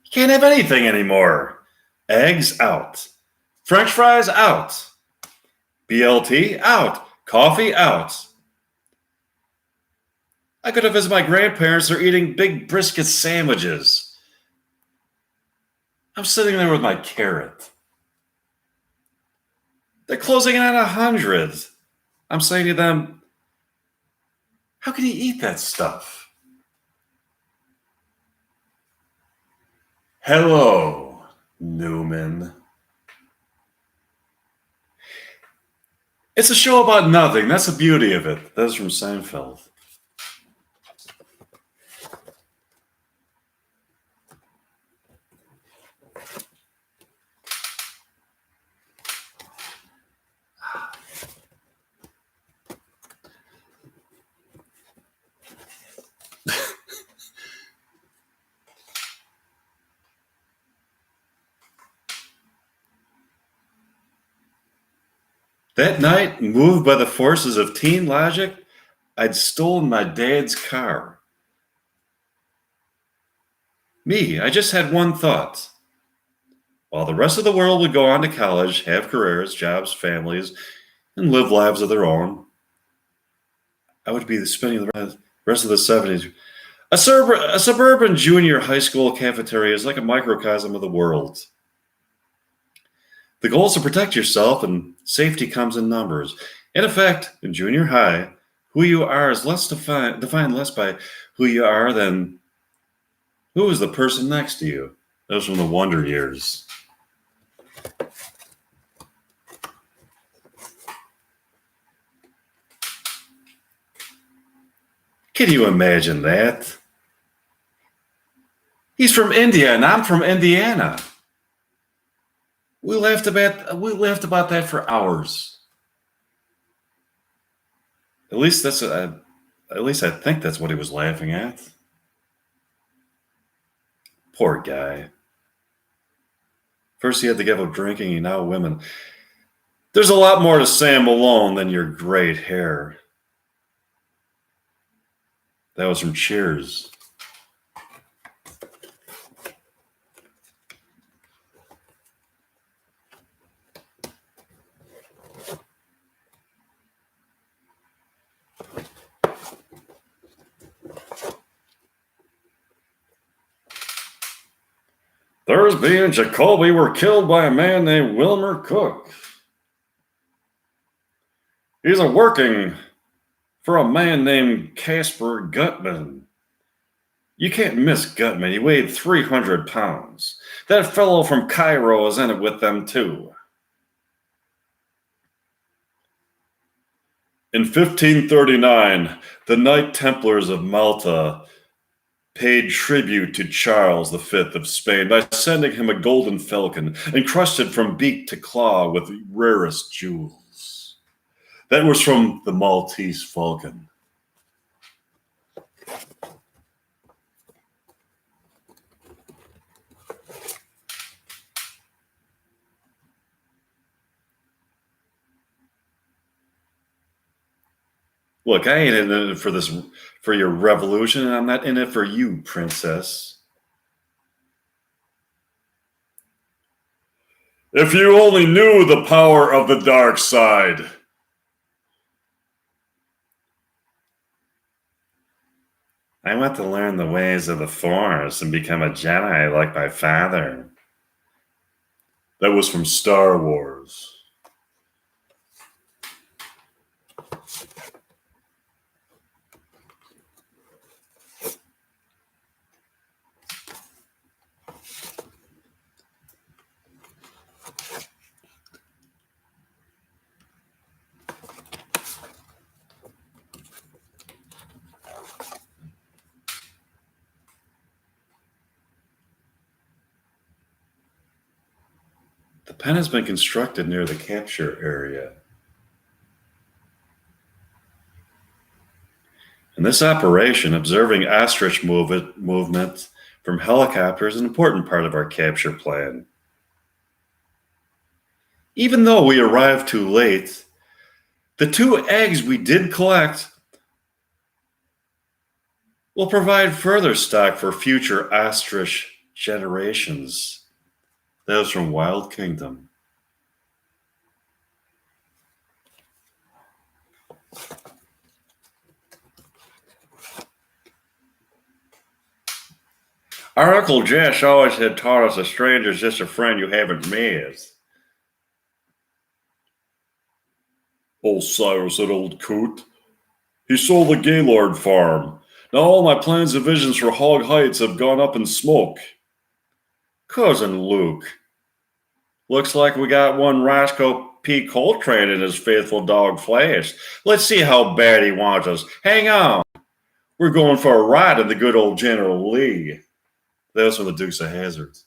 You can't have anything anymore. Eggs out. French fries out. BLT out. Coffee out. I could have visited my grandparents. They're eating big brisket sandwiches. I'm sitting there with my carrot. They're closing in on 100. I'm saying to them, how can you eat that stuff? Hello, Newman. It's a show about nothing. That's the beauty of it. That's from Seinfeld. That night, moved by the forces of teen logic, I'd stolen my dad's car. Me, I just had one thought. While the rest of the world would go on to college, have careers, jobs, families, and live lives of their own, I would be spending the rest of the 70s. A suburban junior high school cafeteria is like a microcosm of the world. The goal is to protect yourself, and safety comes in numbers. In effect, in junior high, who you are is less defined less by who you are than who is the person next to you. That was from the Wonder Years. Can you imagine that? He's from India and I'm from Indiana. We laughed about that for hours. At least I think that's what he was laughing at. Poor guy. First he had to give up drinking, and now women. There's a lot more to Sam Malone than your great hair. That was from Cheers. Thursby and Jacoby were killed by a man named Wilmer Cook. He's working for a man named Casper Gutman. You can't miss Gutman. He weighed 300 pounds. That fellow from Cairo is in it with them, too. In 1539, the Knight Templars of Malta paid tribute to Charles V of Spain by sending him a golden falcon encrusted from beak to claw with the rarest jewels. That was from the Maltese falcon. Look, I ain't in it for your revolution, and I'm not in it for you, princess. If you only knew the power of the dark side. I want to learn the ways of the Force and become a Jedi like my father. That was from Star Wars. The pen has been constructed near the capture area. In this operation, observing ostrich movement from helicopters is an important part of our capture plan. Even though we arrived too late, the 2 eggs we did collect will provide further stock for future ostrich generations. That was from Wild Kingdom. Our Uncle Josh always had taught us a stranger's just a friend you haven't met. Old Cyrus, that old coot. He sold the Gaylord farm. Now all my plans and visions for Hog Heights have gone up in smoke. Cousin Luke. Looks like we got one Roscoe P. Coltrane and his faithful dog Flash. Let's see how bad he wants us. Hang on. We're going for a ride in the good old General Lee. That was from the Dukes of Hazzard.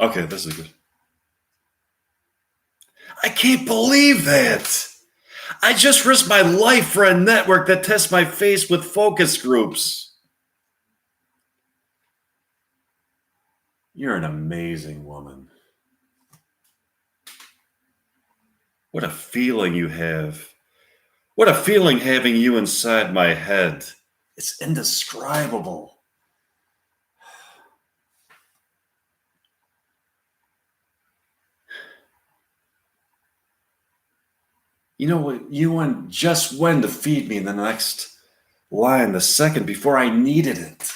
Okay, this is good. I can't believe that. I just risked my life for a network that tests my face with focus groups. You're an amazing woman. What a feeling you have. What a feeling having you inside my head. It's indescribable. You know what? You went just when to feed me in the next line, the second before I needed it.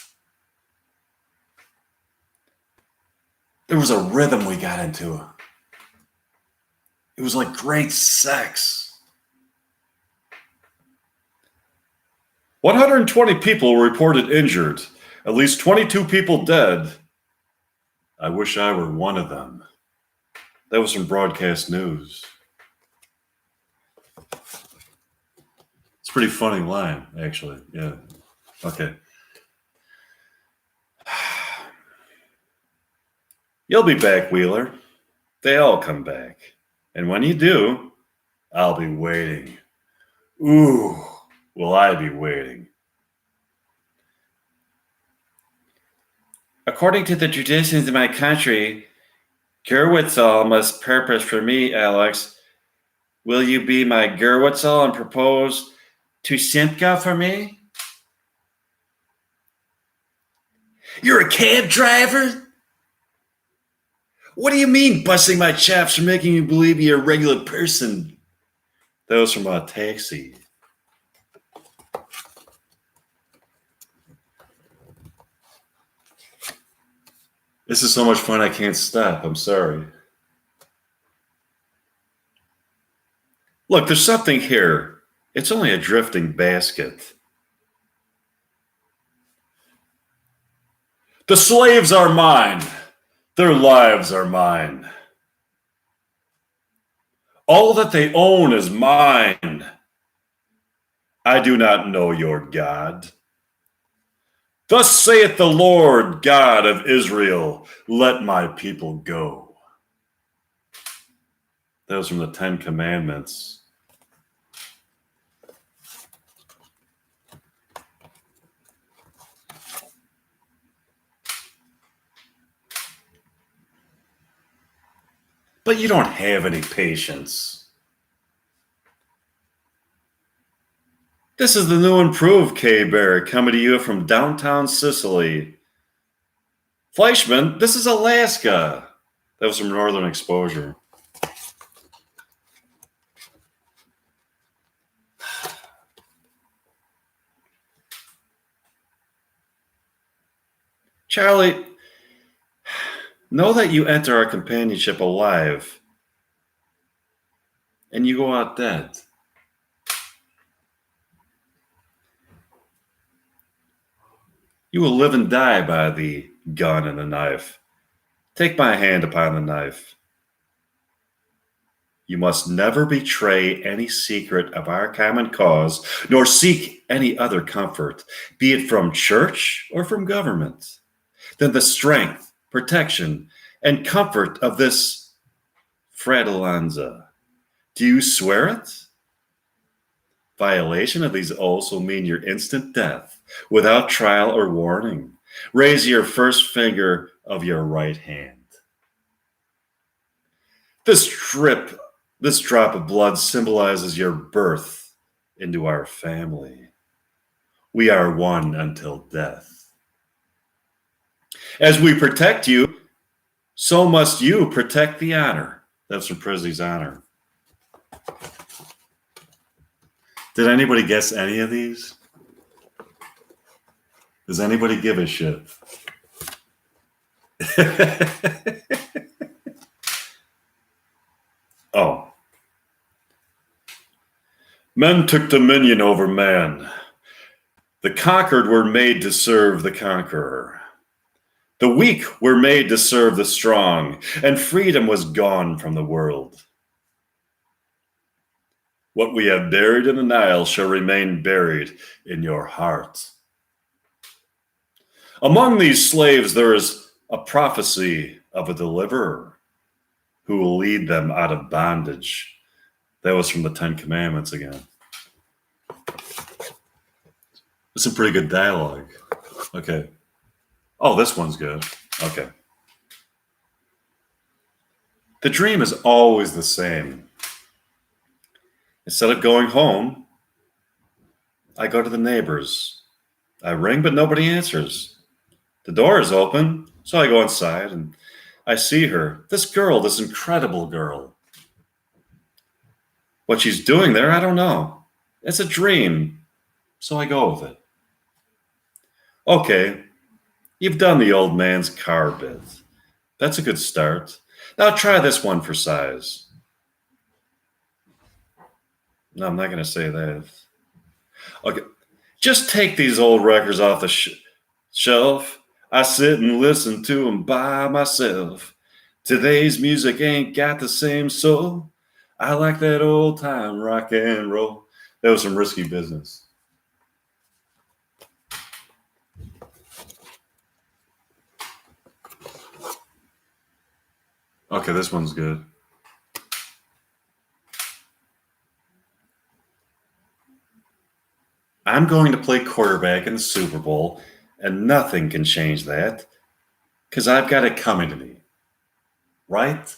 There was a rhythm we got into. It was like great sex. 120 people were reported injured, at least 22 people dead. I wish I were one of them. That was from Broadcast News. It's a pretty funny line, actually. Yeah. Okay. You'll be back, Wheeler. They all come back. And when you do, I'll be waiting. Ooh, will I be waiting. According to the traditions of my country, Gerwitzel must purpose for me, Alex. Will you be my Gerwitzel and propose to Simka for me? You're a cab driver? What do you mean busting my chops for making you believe you're a regular person? That was from a Taxi. This is so much fun I can't stop. I'm sorry. Look, there's something here. It's only a drifting basket. The slaves are mine. Their lives are mine. All that they own is mine. I do not know your God. Thus saith the Lord God of Israel, let my people go. That was from the 10 Commandments. But you don't have any patience. This is the new improved K-Bear coming to you from downtown Sicily. Fleischman, this is Alaska. That was from Northern Exposure. Charlie, know that you enter our companionship alive and you go out dead. You will live and die by the gun and the knife. Take my hand upon the knife. You must never betray any secret of our common cause, nor seek any other comfort, be it from church or from government, than the strength, protection, and comfort of this fratellanza. Do you swear it? Violation of these oaths will mean your instant death without trial or warning. Raise your first finger of your right hand. This drop of blood symbolizes your birth into our family. We are one until death. As we protect you, so must you protect the honor. That's from Prizzy's Honor. Did anybody guess any of these? Does anybody give a shit? Oh. Men took dominion over man. The conquered were made to serve the conqueror. The weak were made to serve the strong, and freedom was gone from the world. What we have buried in the Nile shall remain buried in your heart. Among these slaves there is a prophecy of a deliverer who will lead them out of bondage. That was from the Ten Commandments again. It's some pretty good dialogue. Okay. Oh, this one's good. Okay. The dream is always the same. Instead of going home, I go to the neighbors. I ring, but nobody answers. The door is open, so I go inside and I see her. This girl, this incredible girl. What she's doing there, I don't know. It's a dream, so I go with it. Okay, you've done the old man's car bit. That's a good start. Now try this one for size. No, I'm not going to say that. Okay, just take these old records off the shelf. I sit and listen to them by myself. Today's music ain't got the same soul. I like that old time rock and roll. That was some Risky Business. Okay, this one's good. I'm going to play quarterback in the Super Bowl, and nothing can change that because I've got it coming to me. Right?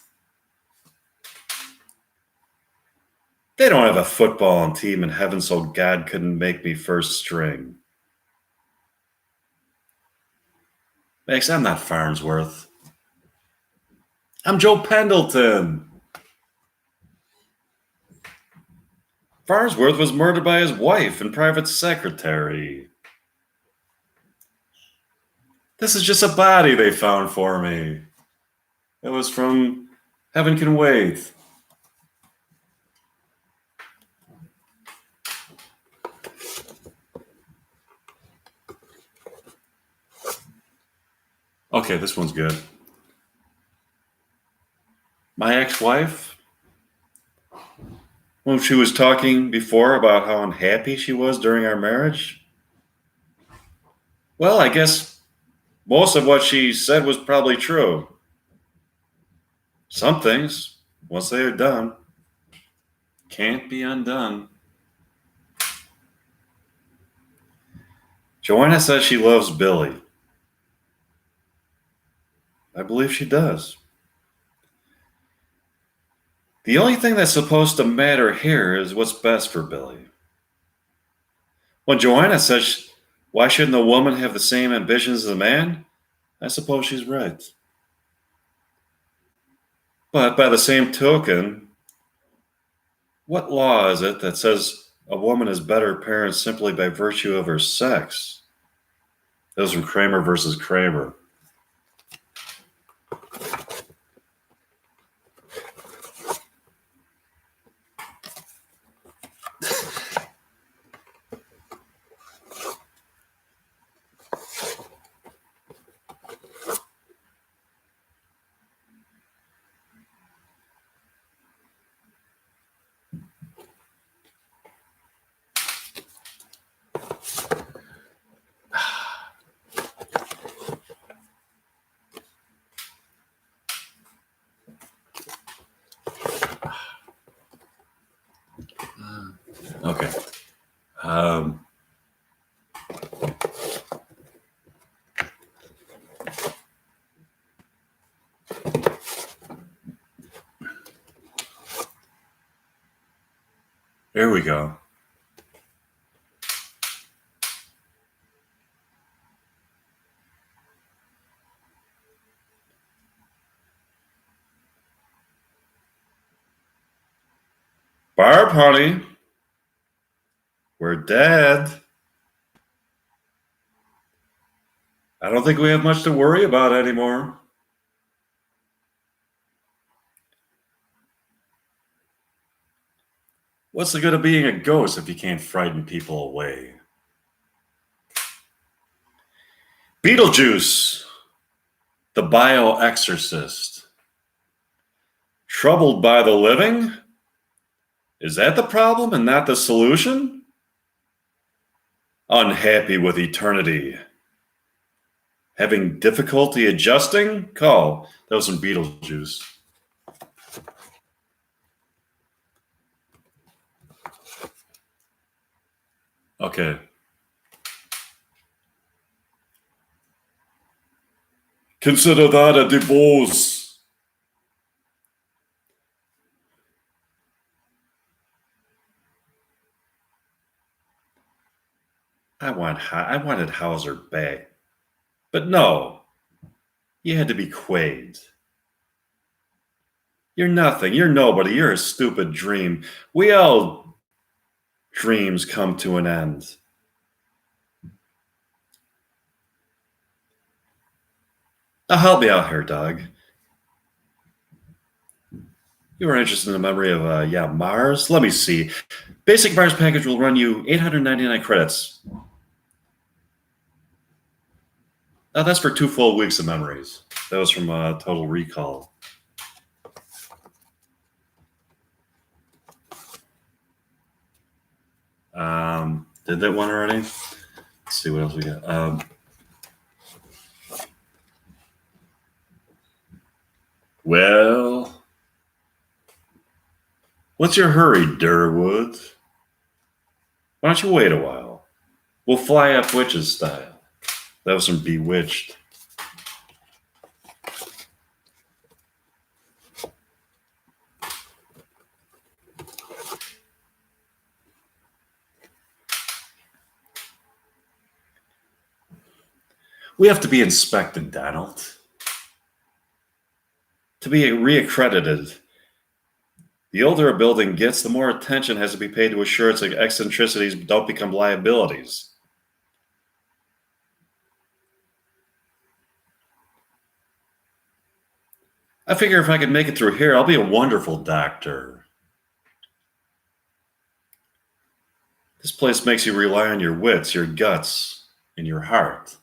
They don't have a football team in heaven, so God couldn't make me first string. Max, I'm not Farnsworth. I'm Joe Pendleton. Farnsworth was murdered by his wife and private secretary. This is just a body they found for me. It was from Heaven Can Wait. Okay, this one's good. My ex-wife, when she was talking before about how unhappy she was during our marriage, well, I guess most of what she said was probably true. Some things, once they are done, can't be undone. Joanna says she loves Billy. I believe she does. The only thing that's supposed to matter here is what's best for Billy. When Joanna says, why shouldn't a woman have the same ambitions as a man? I suppose she's right. But by the same token, what law is it that says a woman is better parent simply by virtue of her sex? That was from Kramer versus Kramer. Okay. Um, there we go. Barb, honey, we're dead. I don't think we have much to worry about anymore. What's the good of being a ghost if you can't frighten people away? Beetlejuice, the bioexorcist. Troubled by the living? Is that the problem and not the solution? Unhappy with eternity? Having difficulty adjusting? Call. That was some Beetlejuice. Okay. Consider that a divorce. I wanted Hauser back. But no, you had to be Quaid. You're nothing. You're nobody. You're a stupid dream. We all dreams come to an end. Now help me out here, Doug. You were interested in the memory of, Mars? Let me see. Basic Mars package will run you 899 credits. That's for 2 full weeks of memories. That was from Total Recall. Did that one already? Let's see what else we got. Well, what's your hurry, Durwood? Why don't you wait a while? We'll fly up witches style. That was from Bewitched. We have to be inspected, Donald. To be reaccredited. The older a building gets, the more attention has to be paid to assure its eccentricities don't become liabilities. I figure if I can make it through here, I'll be a wonderful doctor. This place makes you rely on your wits, your guts, and your heart.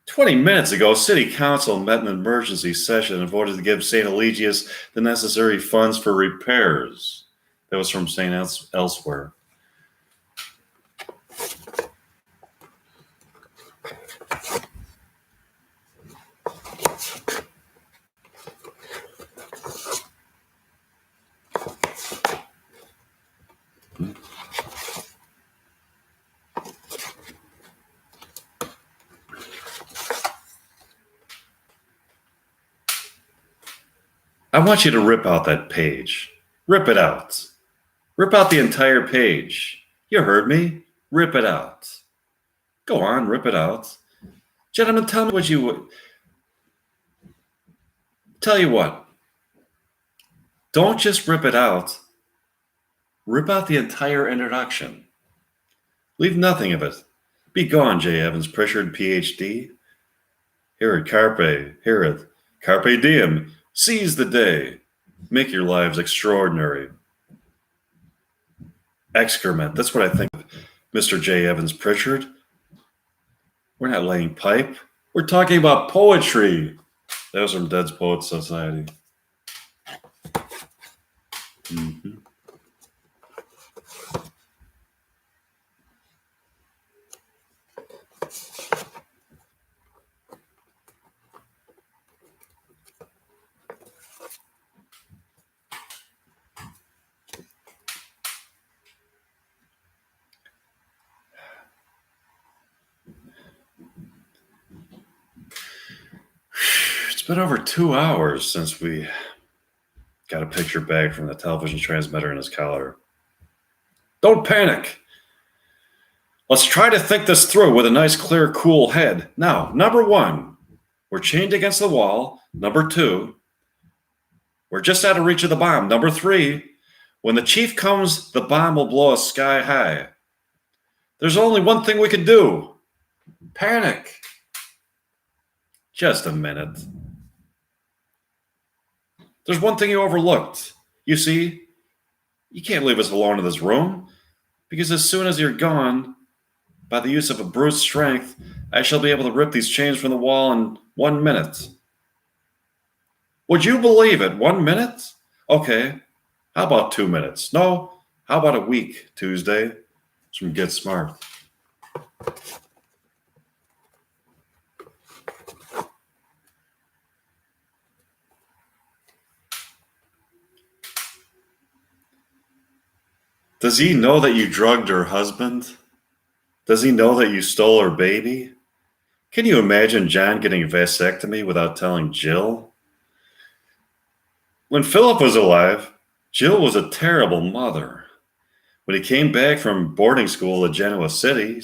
20 minutes ago, City Council met in an emergency session and voted to give St. Eligius the necessary funds for repairs. That was from St. Elsewhere. I want you to rip out that page. Rip it out. Rip out the entire page. You heard me. Rip it out. Go on, rip it out. Gentlemen, tell me what you would. Tell you what. Don't just rip it out. Rip out the entire introduction. Leave nothing of it. Be gone, J. Evans Pritchard, Ph.D. Here at Carpe Diem. Seize the day. Make your lives extraordinary. Excrement. That's what I think of Mr. J. Evans Pritchard. We're not laying pipe. We're talking about poetry. That was from Dead's Poets Society. Mm-hmm. been over 2 hours since we got a picture back from the television transmitter in his collar. Don't panic. Let's try to think this through with a nice, clear, cool head. Now, number one, we're chained against the wall. Number two, we're just out of reach of the bomb. Number three, when the chief comes, the bomb will blow us sky high. There's only one thing we can do. Panic. Just a minute. There's one thing you overlooked. You see, you can't leave us alone in this room, because as soon as you're gone, by the use of a brute strength, I shall be able to rip these chains from the wall in 1 minute. Would you believe it? 1 minute? Okay. How about 2 minutes? No. How about a week, Tuesday? From Get Smart. Does he know that you drugged her husband? Does he know that you stole her baby? Can you imagine John getting a vasectomy without telling Jill? When Philip was alive, Jill was a terrible mother. When he came back from boarding school at Genoa City,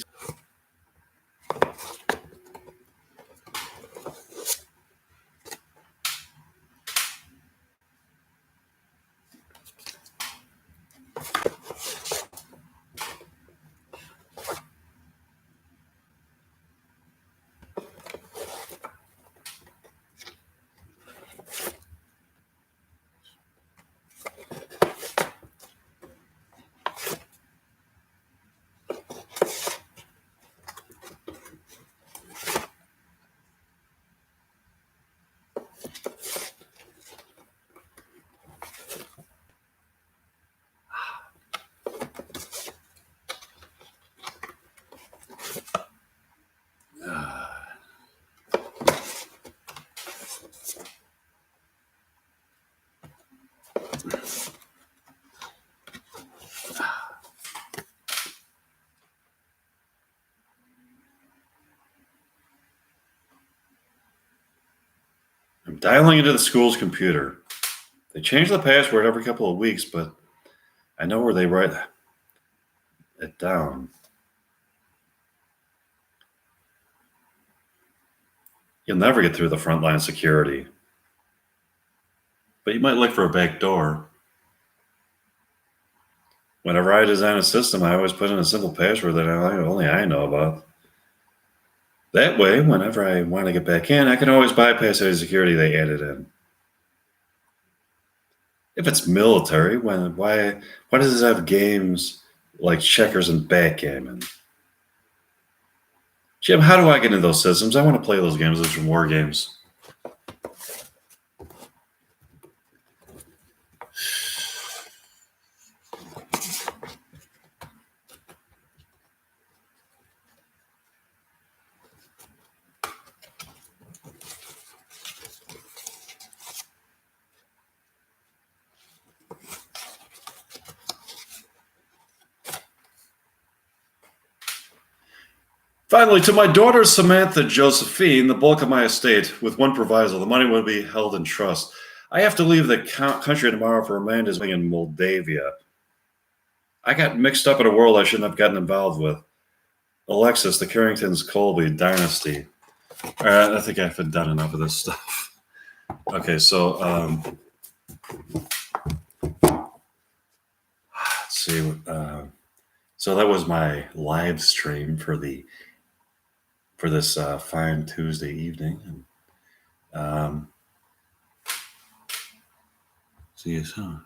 I'm dialing into the school's computer. They change the password every couple of weeks, but I know where they write it down. You'll never get through the frontline security, but you might look for a back door. Whenever I design a system, I always put in a simple password that only I know about. That way, whenever I want to get back in, I can always bypass any security they added in. If it's military, why does it have games like checkers and backgammon? Jim, how do I get into those systems? I want to play those games. Those are war games. Finally, to my daughter Samantha Josephine, the bulk of my estate, with one proviso: the money will be held in trust. I have to leave the country tomorrow for Amanda's wedding in Moldavia. I got mixed up in a world I shouldn't have gotten involved with. Alexis, the Carringtons Colby dynasty. All right, I think I've done enough of this stuff. Okay, so let's see. So that was my live stream for this fine Tuesday evening. And see you soon.